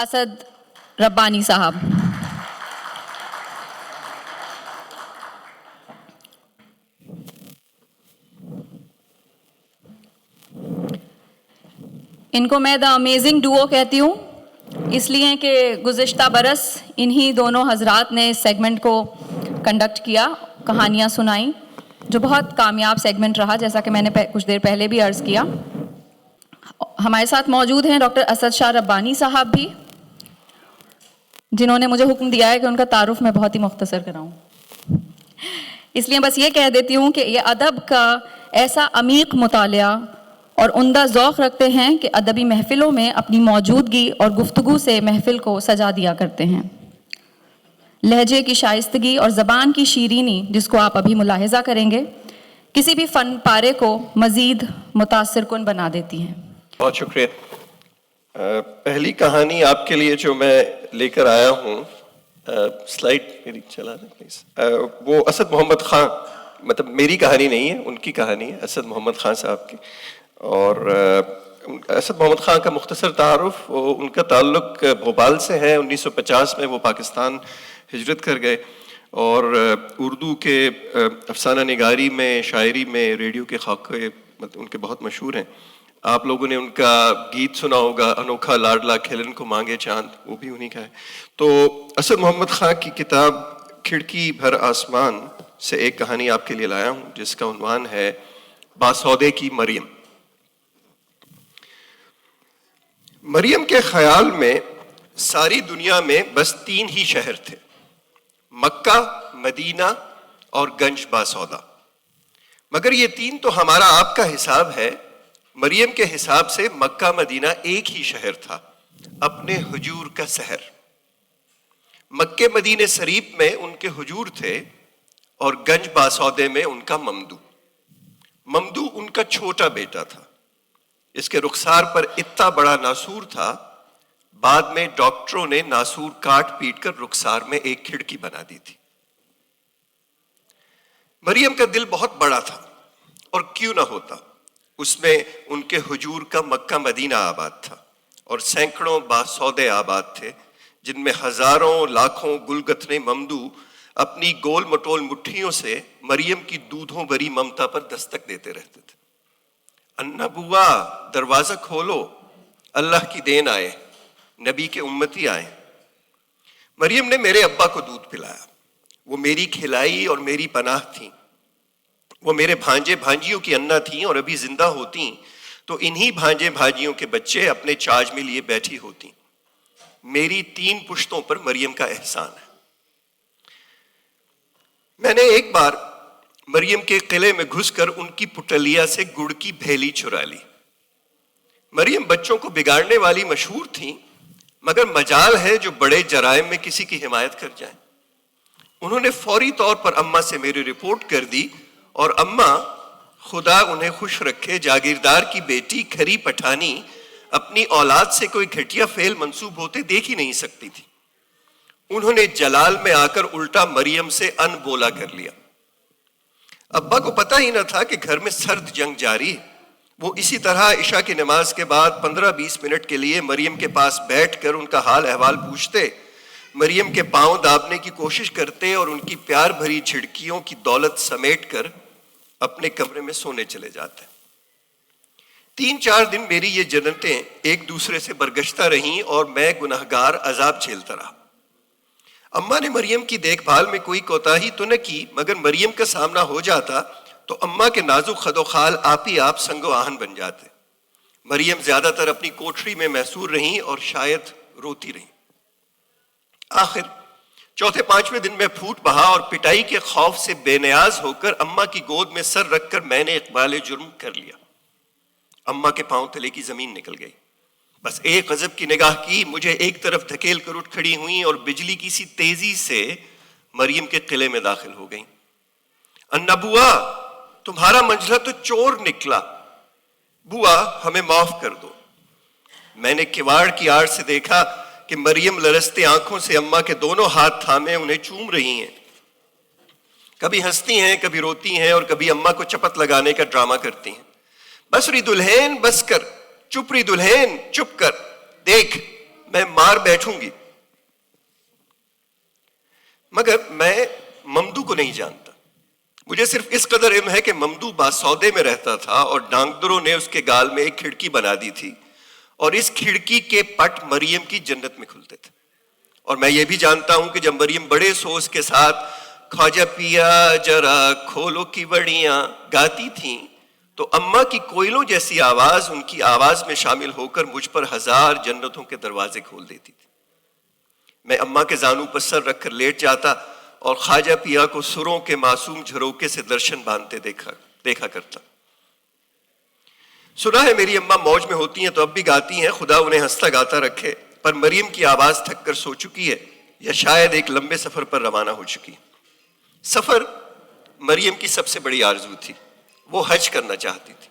اسد ربانی صاحب. ان کو میں دا امیزنگ ڈوو کہتی ہوں اس لیے کہ گزشتہ برس انہی دونوں حضرات نے اس سیگمنٹ کو کنڈکٹ کیا، کہانیاں سنائیں، جو بہت کامیاب سیگمنٹ رہا، جیسا کہ میں نے کچھ دیر پہلے بھی عرض کیا. ہمارے ساتھ موجود ہیں ڈاکٹر اسد شاہ ربانی صاحب بھی، جنہوں نے مجھے حکم دیا ہے کہ ان کا تعارف میں بہت ہی مختصر کراؤں. اس لیے بس یہ کہہ دیتی ہوں کہ یہ ادب کا ایسا عمیق مطالعہ اور عمدہ ذوق رکھتے ہیں کہ ادبی محفلوں میں اپنی موجودگی اور گفتگو سے محفل کو سجا دیا کرتے ہیں. لہجے کی شائستگی اور زبان کی شیرینی، جس کو آپ ابھی ملاحظہ کریں گے، کسی بھی فن پارے کو مزید متاثر کن بنا دیتی ہیں. بہت شکریہ. پہلی کہانی آپ کے لیے جو میں لے کر آیا ہوں، سلائڈ میری چلا دیں پلیز، وہ اسد محمد خان، مطلب میری کہانی نہیں ہے، ان کی کہانی ہے، اسد محمد خان صاحب کی. اور اسد محمد خان کا مختصر تعارف، ان کا تعلق بھوپال سے ہے. 1950 میں وہ پاکستان ہجرت کر گئے اور اردو کے افسانہ نگاری میں، شاعری میں، ریڈیو کے خاکے ان کے بہت مشہور ہیں. آپ لوگوں نے ان کا گیت سنا ہوگا، انوکھا لاڈلا کھیلن کو مانگے چاند، وہ بھی انہی کا ہے. تو اسد محمد خان کی کتاب کھڑکی بھر آسمان سے ایک کہانی آپ کے لیے لایا ہوں، جس کا عنوان ہے باسودے کی مریم. مریم کے خیال میں ساری دنیا میں بس 3 ہی شہر تھے، مکہ، مدینہ اور گنج باسودا. مگر یہ 3 تو ہمارا آپ کا حساب ہے. مریم کے حساب سے مکہ مدینہ ایک ہی شہر تھا، اپنے حجور کا شہر. مکہ مدینہ شریف میں ان کے حجور تھے اور گنج باسودے میں ان کا ممدو. ممدو ان کا چھوٹا بیٹا تھا. اس کے رخسار پر اتنا بڑا ناسور تھا، بعد میں ڈاکٹروں نے ناسور کاٹ پیٹ کر رخسار میں ایک کھڑکی بنا دی تھی. مریم کا دل بہت بڑا تھا، اور کیوں نہ ہوتا، اس میں ان کے حجور کا مکہ مدینہ آباد تھا اور سینکڑوں باسودے آباد تھے، جن میں ہزاروں لاکھوں گلگتھنے ممدو اپنی گول مٹول مٹھیوں سے مریم کی دودھوں بھری ممتا پر دستک دیتے رہتے تھے. انا بوا دروازہ کھولو، اللہ کی دین آئے، نبی کے امتی آئے. مریم نے میرے ابا کو دودھ پلایا. وہ میری کھلائی اور میری پناہ تھیں. وہ میرے بھانجے بھانجیوں کی انا تھیں، اور ابھی زندہ ہوتی تو انہی بھانجے بھانجیوں کے بچے اپنے چاج میں لیے بیٹھی ہوتی. میری 3 پشتوں پر مریم کا احسان ہے. میں نے ایک بار مریم کے قلعے میں گھس کر ان کی پٹلیا سے گڑ کی بھیلی چرا لی. مریم بچوں کو بگاڑنے والی مشہور تھیں، مگر مجال ہے جو بڑے جرائم میں کسی کی حمایت کر جائیں. انہوں نے فوری طور پر اماں سے میری رپورٹ کر دی، اور اماں، خدا انہیں خوش رکھے، جاگیردار کی بیٹی کھری پٹھانی اپنی اولاد سے کوئی گھٹیا فعل منسوب ہوتے دیکھ ہی نہیں سکتی تھی. انہوں نے جلال میں آ کر الٹا مریم سے ان بولا کر لیا. ابا کو پتہ ہی نہ تھا کہ گھر میں سرد جنگ جاری ہے. وہ اسی طرح عشاء کی نماز کے بعد 15-20 منٹ کے لیے مریم کے پاس بیٹھ کر ان کا حال احوال پوچھتے، مریم کے پاؤں دابنے کی کوشش کرتے اور ان کی پیار بھری جھڑکیوں کی دولت سمیٹ کر اپنے کمرے میں سونے چلے جاتے. 3-4 دن میری یہ جنتیں ایک دوسرے سے برگشتہ رہیں اور میں گناہگار عذاب جھیلتا رہا. اماں نے مریم کی دیکھ بھال میں کوئی کوتاہی تو نہ کی، مگر مریم کا سامنا ہو جاتا تو اماں کے نازک خد و خال آپ ہی آپ سنگ و آہن بن جاتے. مریم زیادہ تر اپنی کوٹری میں محصور رہیں اور شاید روتی رہیں. آخر 4-5ویں دن میں پھوٹ بہا اور پٹائی کے خوف سے بے نیاز ہو کر اماں کی گود میں سر رکھ کر میں نے اقبال جرم کر لیا. اماں کے پاؤں تلے کی زمین نکل گئی. بس ایک غضب کی نگاہ کی، مجھے ایک طرف دھکیل کر اٹھ کھڑی ہوئیں اور بجلی کی سی تیزی سے مریم کے قلعے میں داخل ہو گئیں. انا بوا، تمہارا منجلا تو چور نکلا. بوا، ہمیں معاف کر دو. میں نے کواڑ کی آڑ سے دیکھا کہ مریم لرزتے آنکھوں سے اماں کے دونوں ہاتھ تھامے انہیں چوم رہی ہیں. کبھی ہنستی ہیں، کبھی روتی ہیں، اور کبھی اماں کو چپت لگانے کا ڈرامہ کرتی ہیں. بس ری دلہن بس کر، چپ ری دلہن چپ کر، دیکھ میں مار بیٹھوں گی. مگر میں ممدو کو نہیں جانتا. مجھے صرف اس قدر علم ہے کہ ممدو باسودے میں رہتا تھا اور ڈانگدروں نے اس کے گال میں ایک کھڑکی بنا دی تھی اور اس کھڑکی کے پٹ مریم کی جنت میں کھلتے تھے. اور میں یہ بھی جانتا ہوں کہ جب مریم بڑے سوز کے ساتھ خواجہ پیا جرا کھولو کی بڑیاں گاتی تھیں تو اماں کی کوئلوں جیسی آواز ان کی آواز میں شامل ہو کر مجھ پر 1000 جنتوں کے دروازے کھول دیتی تھی. میں اماں کے زانوں پر سر رکھ کر لیٹ جاتا اور خواجہ پیا کو سروں کے معصوم جھروکے سے درشن باندھتے دیکھا کرتا. سنا ہے میری اماں موج میں ہوتی ہیں تو اب بھی گاتی ہیں, خدا انہیں ہنستا گاتا رکھے. پر مریم کی آواز تھک کر سو چکی ہے یا شاید ایک لمبے سفر پر روانہ ہو چکی. سفر مریم کی سب سے بڑی آرزو تھی. وہ حج کرنا چاہتی تھی.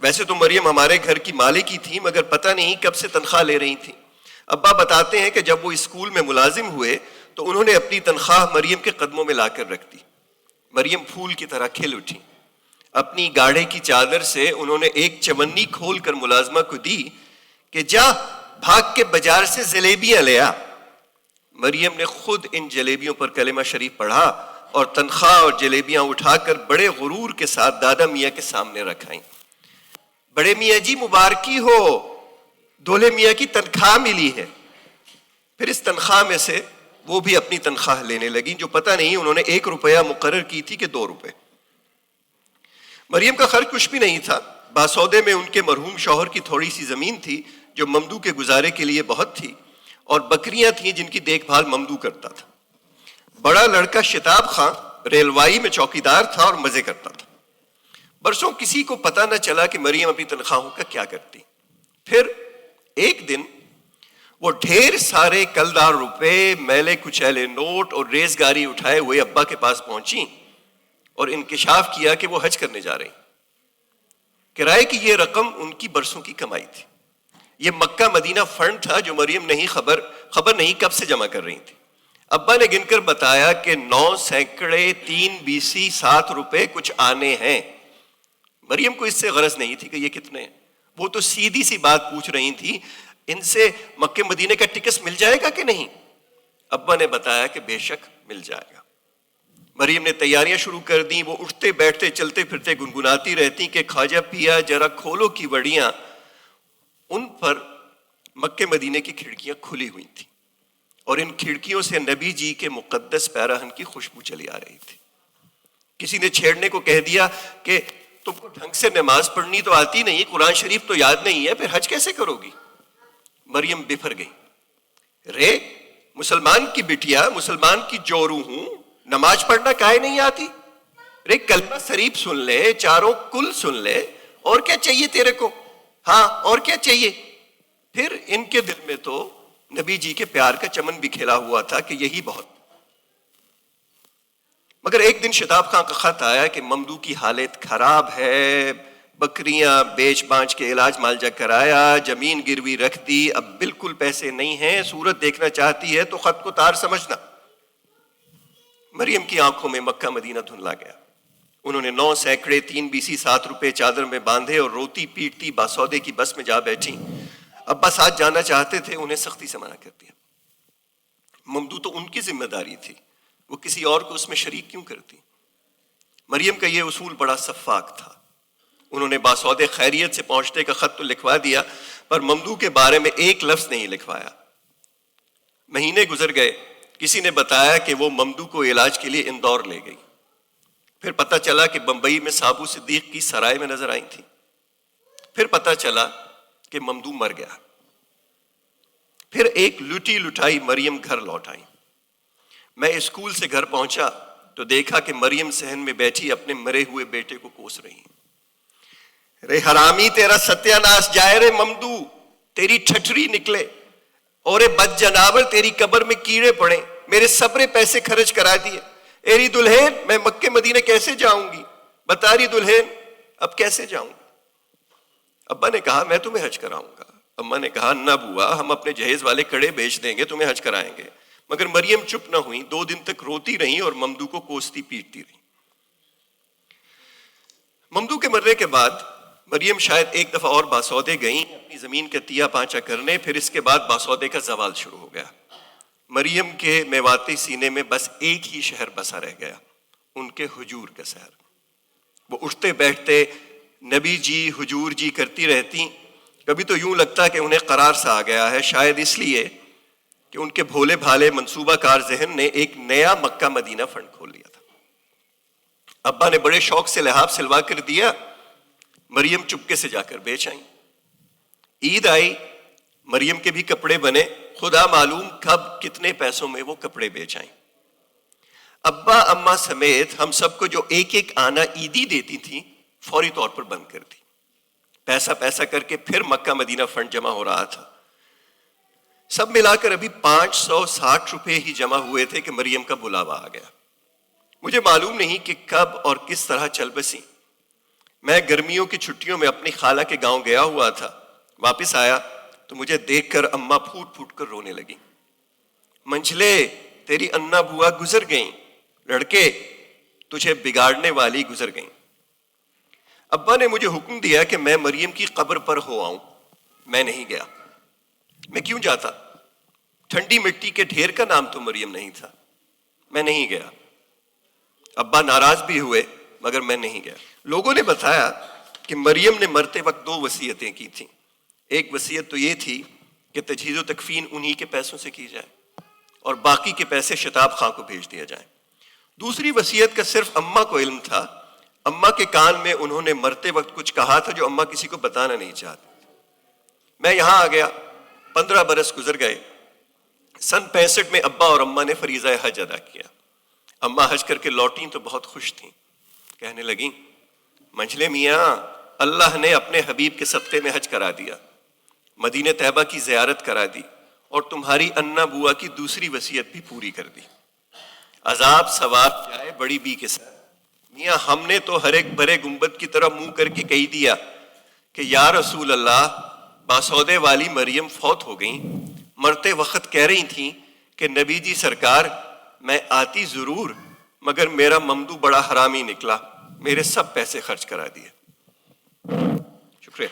ویسے تو مریم ہمارے گھر کی مالک ہی تھی, مگر پتہ نہیں کب سے تنخواہ لے رہی تھی. ابا بتاتے ہیں کہ جب وہ اسکول میں ملازم ہوئے تو انہوں نے اپنی تنخواہ مریم کے قدموں میں لا کر رکھ دی. مریم پھول کی طرح کھل اٹھی. اپنی گاڑے کی چادر سے انہوں نے ایک چمنی کھول کر ملازمہ کو دی کہ جا بھاگ کے بازار سے جلیبیاں لے آ. مریم نے خود ان جلیبیوں پر کلمہ شریف پڑھا اور تنخواہ اور جلیبیاں اٹھا کر بڑے غرور کے ساتھ دادا میاں کے سامنے رکھائیں. بڑے میاں جی مبارکی ہو, دولے میاں کی تنخواہ ملی ہے. پھر اس تنخواہ میں سے وہ بھی اپنی تنخواہ لینے لگی, جو پتہ نہیں انہوں نے 1 روپیہ مقرر کی تھی کہ 2 روپے. مریم کا خرچ کچھ بھی نہیں تھا. باسودے میں ان کے مرحوم شوہر کی تھوڑی سی زمین تھی جو ممدو کے گزارے کے لیے بہت تھی, اور بکریاں تھیں جن کی دیکھ بھال ممدو کرتا تھا. بڑا لڑکا شتاب خان ریلوائی میں چوکیدار تھا اور مزے کرتا تھا. برسوں کسی کو پتہ نہ چلا کہ مریم اپنی تنخواہوں کا کیا کرتی. پھر ایک دن وہ ڈھیر سارے کلدار روپے, میلے کچیلے نوٹ اور ریز گاری اٹھائے ہوئے ابا کے پاس پہنچی اور انکشاف کیا کہ وہ حج کرنے جا رہی. کرائے کی یہ رقم ان کی برسوں کی کمائی تھی. یہ مکہ مدینہ فنڈ تھا جو مریم نہیں خبر نہیں کب سے جمع کر رہی تھی. ابا نے گن کر بتایا کہ 9 سینکڑے 3 بیسی 7 روپے کچھ آنے ہیں. مریم کو اس سے غرض نہیں تھی کہ یہ کتنے ہیں. وہ تو سیدھی سی بات پوچھ رہی تھی, ان سے مکہ مدینے کا ٹکٹ مل جائے گا کہ نہیں. ابا نے بتایا کہ بے شک مل جائے گا. مریم نے تیاریاں شروع کر دیں. وہ اٹھتے بیٹھتے چلتے پھرتے گنگناتی رہتی کہ خواجہ پیا ذرا کھولو کی بڑیاں. ان پر مکہ مدینے کی کھڑکیاں کھلی ہوئی تھیں اور ان کھڑکیوں سے نبی جی کے مقدس پیراہن کی خوشبو چلی آ رہی تھی. کسی نے چھیڑنے کو کہہ دیا کہ تم کو ڈھنگ سے نماز پڑھنی تو آتی نہیں, قرآن شریف تو یاد نہیں ہے, پھر حج کیسے کرو گی. مریم بفر گئی. رے مسلمان کی بٹیا, مسلمان کی جورو ہوں, نماز پڑھنا کائے نہیں آتی. رے کلمہ شریف سن لے, چاروں کل سن لے, اور کیا چاہیے تیرے کو. ہاں اور کیا چاہیے. پھر ان کے دل میں تو نبی جی کے پیار کا چمن بھی کھلا ہوا تھا کہ یہی بہت. مگر ایک دن شتاب خان کا خط آیا کہ ممدو کی حالت خراب ہے, بکریاں بیچ بانچ کے علاج معالجہ کرایا, زمین گروی رکھ دی, اب بالکل پیسے نہیں ہیں, صورت دیکھنا چاہتی ہے تو خط کو تار سمجھنا. مریم کی آنکھوں میں مکہ مدینہ دھندلا گیا. انہوں نے 9 سینکڑے 3 بیسی 7 روپے چادر میں باندھے اور روتی پیٹتی باسودے کی بس میں جا بیٹھی. ابا ساتھ جانا چاہتے تھے, انہیں سختی سے منع کر دیا. ممدو تو ان کی ذمہ داری تھی, وہ کسی اور کو اس میں شریک کیوں کرتی. مریم کا یہ اصول بڑا شفاق تھا. انہوں نے باسودے خیریت سے پہنچنے کا خط تو لکھوا دیا, پر ممدو کے بارے میں ایک لفظ نہیں لکھوایا. مہینے گزر گئے. کسی نے بتایا کہ وہ ممدو کو علاج کے لیے اندور لے گئی. پھر پتہ چلا کہ بمبئی میں سابو صدیق کی سرائے میں نظر آئی تھی. پھر پتہ چلا کہ ممدو مر گیا. پھر ایک لٹی لٹائی مریم گھر لوٹ آئی. میں اسکول سے گھر پہنچا تو دیکھا کہ مریم صحن میں بیٹھی اپنے مرے ہوئے بیٹے کو کوس رہی. رے حرامی تیرا ستیہ ناش جائے رے ممدو, تیری ٹھٹری نکلے, اور اے بد جناور تیری قبر میں کیڑے پڑے, میرے سبرے پیسے خرچ کرا دیے. ایری دلہن میں مکہ مدینہ کیسے جاؤں گی, بتا رہی دلہن اب کیسے جاؤں گی. ابا نے کہا میں تمہیں حج کراؤں گا. اماں نے کہا نہ بوا, ہم اپنے جہیز والے کڑے بیچ دیں گے, تمہیں حج کرائیں گے. مگر مریم چپ نہ ہوئی. 2 دن تک روتی رہی اور ممدو کو کوستی پیٹتی رہی. ممدو کے مرنے کے بعد مریم شاید ایک دفعہ اور باسودے گئیں اپنی زمین کا تیا پانچا کرنے، پھر اس کے بعد باسودے کا زوال شروع ہو گیا۔ مریم کے میواتی سینے میں بس ایک ہی شہر بسا رہ گیا، ان کے حجور کا شہر۔ وہ اٹھتے بیٹھتے نبی جی حجور جی کرتی رہتی، کبھی تو یوں لگتا کہ انہیں قرار سا آ گیا ہے، شاید اس لیے کہ ان کے بھولے بھالے منصوبہ کار ذہن نے ایک نیا مکہ مدینہ فنڈ کھول لیا تھا۔ ابا نے بڑے شوق سے لحاف سلوا کر دیا، مریم چپکے سے جا کر بیچ آئیں۔ عید آئی، مریم کے بھی کپڑے بنے، خدا معلوم کب کتنے پیسوں میں وہ کپڑے بیچ آئیں۔ ابا اماں سمیت ہم سب کو جو ایک ایک آنا عیدی دیتی تھی فوری طور پر بند کر دی۔ پیسہ پیسہ کر کے پھر مکہ مدینہ فنڈ جمع ہو رہا تھا۔ سب ملا کر ابھی 560 روپے ہی جمع ہوئے تھے کہ مریم کا بلاوا آ گیا۔ مجھے معلوم نہیں کہ کب اور کس طرح چل بسی۔ میں گرمیوں کی چھٹیوں میں اپنی خالہ کے گاؤں گیا ہوا تھا، واپس آیا تو مجھے دیکھ کر اماں پھوٹ پھوٹ کر رونے لگی۔ منجلے تیری انا بوا گزر گئیں، لڑکے تجھے بگاڑنے والی گزر گئیں۔ ابا نے مجھے حکم دیا کہ میں مریم کی قبر پر ہو آؤں، میں نہیں گیا۔ میں کیوں جاتا؟ ٹھنڈی مٹی کے ڈھیر کا نام تو مریم نہیں تھا۔ میں نہیں گیا۔ ابا ناراض بھی ہوئے مگر میں نہیں گیا۔ لوگوں نے بتایا کہ مریم نے مرتے وقت 2 وصیتیں کی تھیں۔ ایک وصیت تو یہ تھی کہ تجہیز و تکفین انہی کے پیسوں سے کی جائے اور باقی کے پیسے شتاب خاں کو بھیج دیا جائیں۔ دوسری وصیت کا صرف اماں کو علم تھا۔ اماں کے کان میں انہوں نے مرتے وقت کچھ کہا تھا جو اماں کسی کو بتانا نہیں چاہتی۔ میں یہاں آ گیا، 15 برس گزر گئے۔ سن 65 میں ابا اور اماں نے فریضہ حج ادا کیا۔ اماں حج کر کے لوٹیں تو بہت خوش تھیں، کہنے لگیں منجلے میاں اللہ نے اپنے حبیب کے صدقے میں حج کرا دیا، مدینہ طیبہ کی زیارت کرا دی اور تمہاری انا بوا کی دوسری وصیت بھی پوری کر دی۔ عذاب ثواب جائے بڑی بی کے ساتھ۔ میاں ہم نے تو ہر ایک بڑے گنبد کی طرح منہ کر کے کہہ دیا کہ یا رسول اللہ باسودے والی مریم فوت ہو گئیں، مرتے وقت کہہ رہی تھیں کہ نبی جی سرکار میں آتی ضرور مگر میرا ممدو بڑا حرامی نکلا، میرے سب پیسے خرچ کرا دیے۔ شکریہ۔